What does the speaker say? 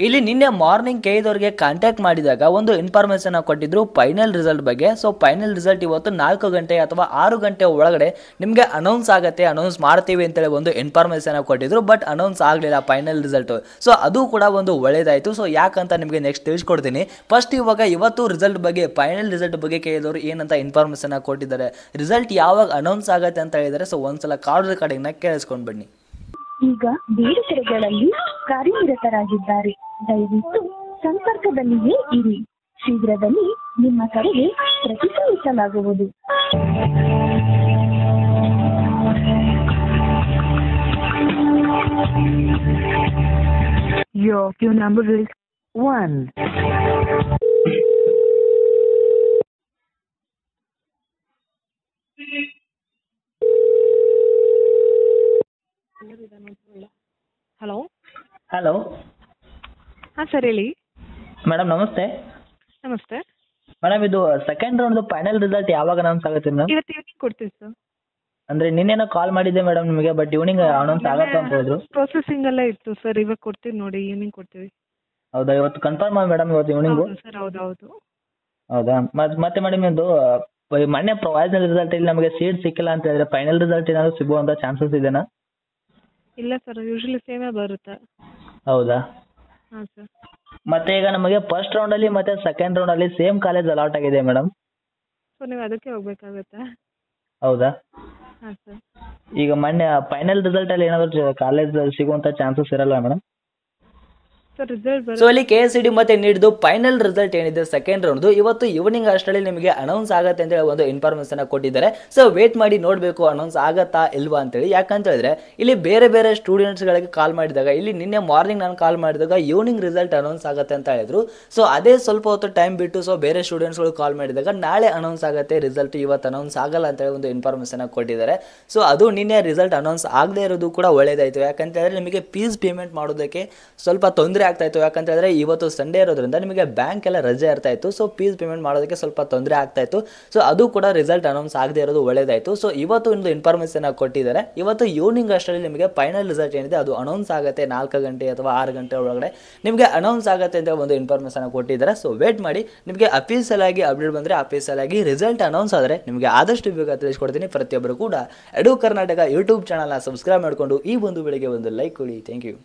ಇಲ್ಲಿ ನಿನ್ನೆ morning ಕೆಇದವರಿಗೆ contact ಮಾಡಿದಾಗ ಒಂದು ಇನ್ಫಾರ್ಮೇಷನ್ ಕೊಟ್ಟಿದ್ರು ಫೈನಲ್ ರಿಸಲ್ಟ್ ಬಗ್ಗೆ. ಸೊ ಫೈನಲ್ ರಿಸಲ್ಟ್ ಇವತ್ತು 4 ಗಂಟೆ ಅಥವಾ 6 ಗಂಟೆ ಒಳಗಡೆ ನಿಮಗೆ ಅನೌನ್ಸ್ ಆಗುತ್ತೆ, ಅನೌನ್ಸ್ ಮಾಡ್ತೀವಿ ಅಂತೇಳಿ ಒಂದು ಇನ್ಫಾರ್ಮೇಷನ್ ಕೊಟ್ಟಿದ್ರು. ಬಟ್ ಅನೌನ್ಸ್ ಆಗಲಿಲ್ಲ ಫೈನಲ್ ರಿಸಲ್ಟ್. ಸೊ ಅದು ಕೂಡ ಒಂದು ಒಳ್ಳೇದಾಯಿತು. ಸೊ ಯಾಕಂತ ನಿಮಗೆ ನೆಕ್ಸ್ಟ್ ತಿಳಿಸ್ಕೊಡ್ತೀನಿ. ಫಸ್ಟ್ ಇವತ್ತು ರಿಸಲ್ಟ್ ಬಗ್ಗೆ, ಫೈನಲ್ ರಿಸಲ್ಟ್ ಬಗ್ಗೆ ಕೇಳಿದವರು ಏನಂತ ಇನ್ಫಾರ್ಮೇಷನ್ ಕೊಟ್ಟಿದ್ದಾರೆ, ರಿಸಲ್ಟ್ ಯಾವಾಗ ಅನೌನ್ಸ್ ಆಗುತ್ತೆ ಅಂತ ಹೇಳಿದರೆ ಸೊ ಒಂದ್ಸಲ ಕಾಲ್ ರೆಕಾರ್ಡಿಂಗ್ನ ಕೇಳಿಸ್ಕೊಂಡು ಬನ್ನಿ. ಈಗ ಬೇರೆ ಕಡೆಗಳಲ್ಲಿ ಕಾರ್ಯನಿರತರಾಗಿದ್ದಾರೆ. ದಯವಿಟ್ಟು ಸಂಪರ್ಕದಲ್ಲಿಯೇ ಇರಿ. ಶೀಘ್ರದಲ್ಲಿ ನಿಮ್ಮ ಕರೆಗೆ ಪ್ರತಿಕ್ರಿಯಿಸಲಾಗುವುದು. Your queue number is 1. Hello hello ಹಾಂ ಸರ್ ಹೇಳಿ. ಮೇಡಮ್ ನಮಸ್ತೆ. ನಮಸ್ತೆ ಮೇಡಮ್, ಇದು ಸೆಕೆಂಡ್ ರೌಂಡ್ ಫೈನಲ್ ರಿಸಲ್ಟ್ ಯಾವಾಗ ಅನೌನ್ಸ್ ಆಗುತ್ತೆ ಮೇಡಮ್? ಇವತ್ತು ಈವ್ನಿಂಗ್ ಕೊಡ್ತೀವಿ ಸರ್. ಅಂದ್ರೆ ನಿನ್ನೆನೋ ಕಾಲ್ ಮಾಡಿದ್ದೆ ಮೇಡಮ್ ನಿಮಗೆ, ಬಟ್ ಈವ್ನಿಂಗ್ ಅನೌನ್ಸ್ ಆಗತ್ತೆ ಅಂತ ಹೇಳಿದ್ರು. ಪ್ರೊಸೆಸಿಂಗ್ ಎಲ್ಲ ಇತ್ತು ಸರ್, ಇವಾಗ ಕೊಡ್ತೀವಿ ನೋಡಿ, ಈವ್ನಿಂಗ್ ಕೊಡ್ತೀವಿ. ಹೌದಾ, ಇವತ್ತು ಕನ್ಫರ್ಮ್ ಮೇಡಮ್, ಇವತ್ತು ಈವ್ನಿಂಗು? ಹೌದು ಸರ್, ಹೌದು. ಹೌದಾ, ಮತ್ತೆ ಮೇಡಮ್ ಇದು ಮೊನ್ನೆ ಪ್ರೊವೈಸಲ್ ರಿಸಲ್ಟ್ ಇಲ್ಲಿ ನಮಗೆ ಸೀಟ್ ಸಿಕ್ಕಿಲ್ಲ ಅಂತ ಹೇಳಿದ್ರೆ ಫೈನಲ್ ರಿಸಲ್ಟ್ ಏನಾದ್ರು ಸಿಗುವಂತ ಚಾನ್ಸಸ್ ಇದೆನಾ? ಇಲ್ಲ ಸರ್, ಯೂಶಲಿ ಸೇಮೇ ಬರುತ್ತೆ. ಹೌದಾ. ಹಾಂ ಸರ್. ಮತ್ತೆ ಈಗ ನಮಗೆ ಫಸ್ಟ್ ರೌಂಡ್ ಅಲ್ಲಿ ಮತ್ತೆ ಸೆಕೆಂಡ್ ರೌಂಡ್ ಅಲ್ಲಿ ಸೇಮ್ ಕಾಲೇಜ್ ಅಲಾಟ್ ಆಗಿದೆ ಮೇಡಮ್. ಸೊ ನೀವು ಅದಕ್ಕೆ ಹೋಗ್ಬೇಕಾಗತ್ತೆ. ಹೌದಾ. ಹಾಂ ಸರ್. ಈಗ ಮೊನ್ನೆ ಫೈನಲ್ ರಿಸಲ್ಟ್ ಅಲ್ಲಿ ಏನಾದ್ರು ಕಾಲೇಜ್ ಸಿಗುವಂತ ಚಾನ್ಸಸ್ ಇರಲ್ಲ ಮೇಡಮ್? ಸರ್ ರಿಸಲ್ಟ್ ಸೊ ಇಲ್ಲಿ KSCD ಮತ್ತೆ ನೀಡಿದ್ದು ಫೈನಲ್ ರಿಸಲ್ಟ್ ಏನಿದೆ ಸೆಕೆಂಡ್ ರೌಂಡ್ ಇವತ್ತು ಈವ್ನಿಂಗ್ ಅಷ್ಟರಲ್ಲಿ ನಿಮಗೆ ಅನೌನ್ಸ್ ಆಗುತ್ತೆ ಅಂತ ಹೇಳಿ ಒಂದು ಇನ್ಫಾರ್ಮೇಷನ್ ಕೊಟ್ಟಿದ್ದಾರೆ. ಸೊ ವೇಟ್ ಮಾಡಿ ನೋಡಬೇಕು ಅನೌನ್ಸ್ ಆಗತ್ತಾ ಇಲ್ವಾ ಅಂತೇಳಿ. ಯಾಕಂತ ಹೇಳಿದ್ರೆ ಇಲ್ಲಿ ಬೇರೆ ಬೇರೆ ಸ್ಟೂಡೆಂಟ್ಸ್ಗಳಿಗೆ ಕಾಲ್ ಮಾಡಿದಾಗ, ಇಲ್ಲಿ ನಿನ್ನೆ ಮಾರ್ನಿಂಗ್ ನಾನು ಕಾಲ್ ಮಾಡಿದಾಗ ಈವ್ನಿಂಗ್ ರಿಸಲ್ಟ್ ಅನೌನ್ಸ್ ಆಗುತ್ತೆ ಅಂತ ಹೇಳಿದ್ರು. ಸೊ ಅದೇ ಸ್ವಲ್ಪ ಹೊತ್ತು ಟೈಮ್ ಬಿಟ್ಟು ಸೊ ಬೇರೆ ಸ್ಟೂಡೆಂಟ್ಸ್ಗಳು ಕಾಲ್ ಮಾಡಿದಾಗ ನಾಳೆ ಅನೌನ್ಸ್ ಆಗುತ್ತೆ ರಿಸಲ್ಟ್, ಇವತ್ತು ಅನೌನ್ಸ್ ಆಗಲ್ಲ ಅಂತ ಹೇಳಿ ಒಂದು ಇನ್ಫಾರ್ಮೇಷನ್ ಕೊಟ್ಟಿದ್ದಾರೆ. ಸೊ ಅದು ನಿನ್ನೆ ರಿಸಲ್ಟ್ ಅನೌನ್ಸ್ ಆಗದೆ ಇರೋದು ಕೂಡ ಒಳ್ಳೇದಾಯಿತು. ಯಾಕಂತ ಹೇಳಿದ್ರೆ ನಿಮಗೆ ಫೀಸ್ ಪೇಮೆಂಟ್ ಮಾಡೋದಕ್ಕೆ ಸ್ವಲ್ಪ ತೊಂದರೆ ಆಗ್ತಾ ಇತ್ತು. ಯಾಕಂತ ಹೇಳಿದ್ರೆ ಇವತ್ತು ಸಂಡೇ ಇರೋದ್ರಿಂದ ನಿಮಗೆ ಬ್ಯಾಂಕ್ ಎಲ್ಲ ರಜೆ ಇರ್ತಾ ಇತ್ತು. ಸೊ ಫೀಸ್ ಪೇಮೆಂಟ್ ಮಾಡೋದಕ್ಕೆ ಸ್ವಲ್ಪ ತೊಂದರೆ ಆಗ್ತಾ ಇತ್ತು. ಸೊ ಅದು ಕೂಡ ರಿಸಲ್ಟ್ ಅನೌನ್ಸ್ ಆಗದೆ ಇರೋದು ಒಳ್ಳೇದಾಯಿತು. ಸೊ ಇವತ್ತು ಒಂದು ಇನ್ಫಾರ್ಮೇಷನ್ ಕೊಟ್ಟಿದ್ದಾರೆ. ಇವತ್ತು ಈವ್ನಿಂಗ್ ಅಷ್ಟರಲ್ಲಿ ನಿಮಗೆ ಫೈನಲ್ ರಿಸಲ್ಟ್ ಏನಿದೆ ಅದು ಅನೌನ್ಸ್ ಆಗುತ್ತೆ. 4 ಗಂಟೆ ಅಥವಾ 6 ಗಂಟೆ ಒಳಗಡೆ ನಿಮಗೆ ಅನೌನ್ಸ್ ಆಗುತ್ತೆ ಅಂತ ಒಂದು ಇನ್ಫಾರ್ಮೇಷನ್ ಕೊಟ್ಟಿದ್ದಾರೆ. ಸೊ ವೇಟ್ ಮಾಡಿ, ನಿಮಗೆ ಅಫೀಷಿಯಲ್ ಆಗಿ ಅಪ್ಡೇಟ್ ಬಂದರೆ, ಅಫೀಷಿಯಲ್ ಆಗಿ ರಿಸಲ್ಟ್ ಅನೌನ್ಸ್ ಆದರೆ ನಿಮಗೆ ಆದಷ್ಟು ಬೇಗ ತಿಳಿಸ್ಕೊಡ್ತೀನಿ. ಪ್ರತಿಯೊಬ್ಬರು ಕೂಡ ಎಡು ಕರ್ನಾಟಕ ಯೂಟ್ಯೂಬ್ ಚಾನಲ್ನ ಸಬ್ಸ್ಕ್ರೈಬ್ ಮಾಡಿಕೊಂಡು ಈ ಒಂದು ಬೆಳಿಗ್ಗೆ ಒಂದು ಲೈಕ್ ಕೊಡಿ. Thank you.